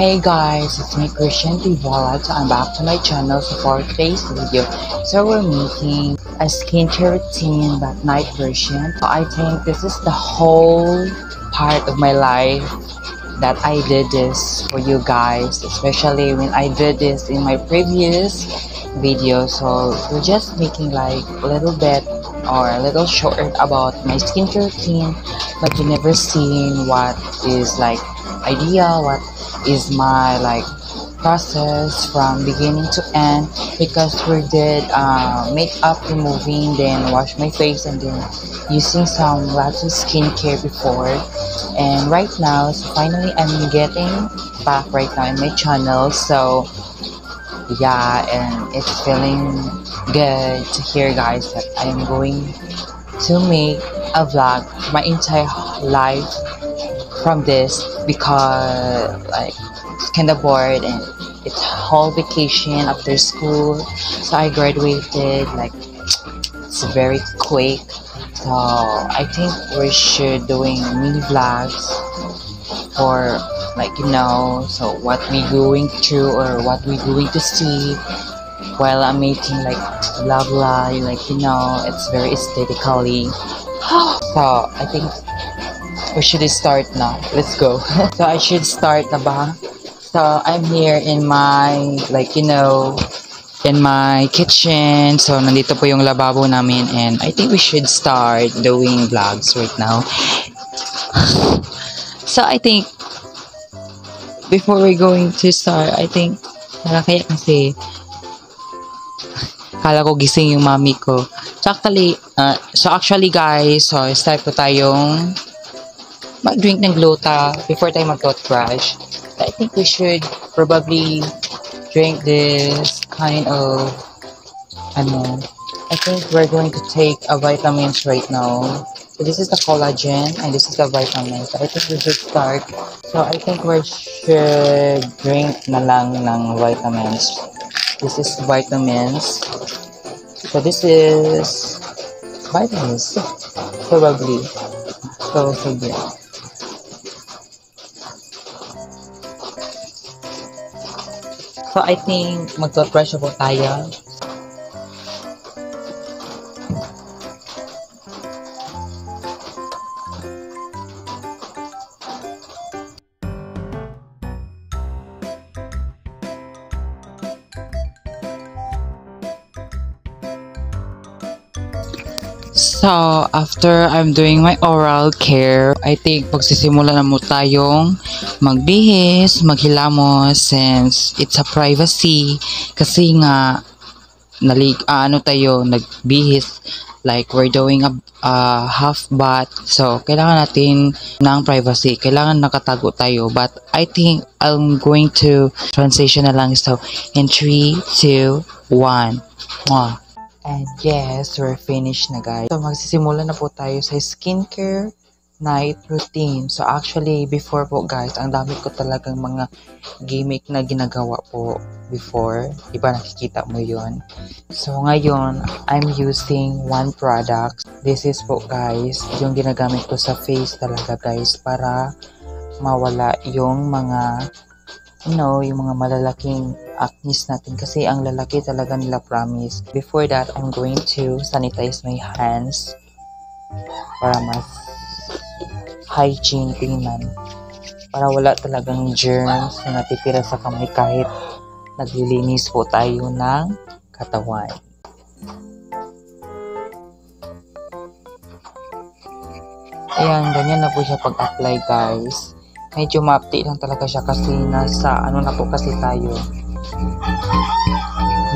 Hey guys, it's me Christian Vlog. So I'm back to my channel for today's video. So we're making a skincare routine but night version. So I think this is the whole part of my life that I did this for you guys, especially when I did this in my previous video. So we're just making like a little bit or a little short about my skincare routine, but you never seen what is like idea, what is my like process from beginning to end, because we did makeup removing, then wash my face, and then using some lots of skincare before. And right now, so finally I'm getting back right now in my channel. So yeah, and it's feeling good to hear guys that I am going to make a vlog my entire life from this, because like it's kind of bored and it's whole vacation after school. So I graduated like it's very quick. So I think we should doing mini vlogs for like so what we going through or what we going to see while I'm making like blah blah, like it's very aesthetically. So I think we should start now. Let's go. So I should start na ba? So I'm here in my in my kitchen. So nandito po yung lababo namin, and I think we should start doing vlogs right now. So I think before we're going to start, I think kaya kasi kala ko gising yung mami ko. So actually guys, so start po tayong mag-drink ng gluta before tayo mag-toothbrush. I think we should probably drink this kind of I think we're going to take a vitamins right now. So this is the collagen and this is the vitamins. So I think we should start. So I think we should drink na lang ng vitamins. This is vitamins. So this is vitamins probably. So sige. So I think mag-toothbrush po tayo. So, after I'm doing my oral care, I think magsisimula na mo tayong magbihis, maghilamos, since it's a privacy. Kasi nga, nagbihis, like we're doing a half bath. So, kailangan natin ng privacy. Kailangan nakatago tayo. But I think I'm going to transition na lang. So, in 3, 2, 1. Mwah. And yes, we're finished na guys. So magsisimula na po tayo sa skincare night routine. So actually before po guys, ang dami ko talagang mga gimmick na ginagawa po before. Diba nakikita mo yon? So ngayon, I'm using one product. This is po guys, yung ginagamit ko sa face talaga guys, para mawala yung mga yung mga malalaking acne natin, kasi ang lalaki talaga nila, promise. Before that, I'm going to sanitize my hands para mas hygiene tingnan, para wala talagang germs na natitira sa kamay kahit naglilinis po tayo ng katawan. Ayan, ganyan na po siya pag-apply guys. Medyo ma-update lang talaga siya kasi nasa na po kasi tayo,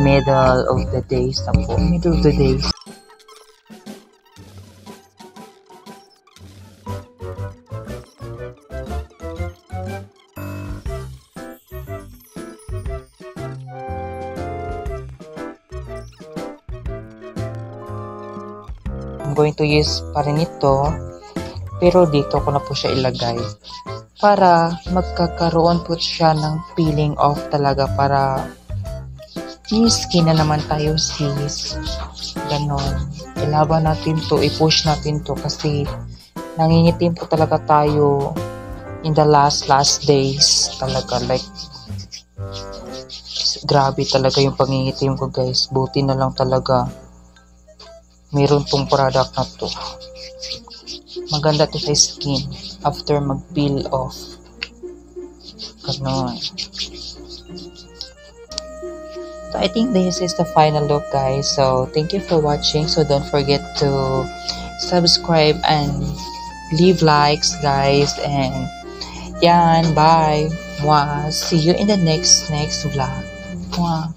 middle of the days na po. Middle of the days. I'm going to use pa rin ito, pero dito ko na po siya ilagay para magkakaroon po siya ng peeling off talaga, para skin na naman tayo sis. Ganon. Ilaban natin to, i-push natin to kasi nangingitim po talaga tayo in the last days talaga, like grabe talaga yung pangingitim ko guys. Buti na lang talaga meron tong product na to. Maganda to sa skin after mag peel off, ganon. So I think this is the final look guys. So thank you for watching. So don't forget to subscribe and leave likes guys. And yan, bye. Mwah. See you in the next vlog. Mwah.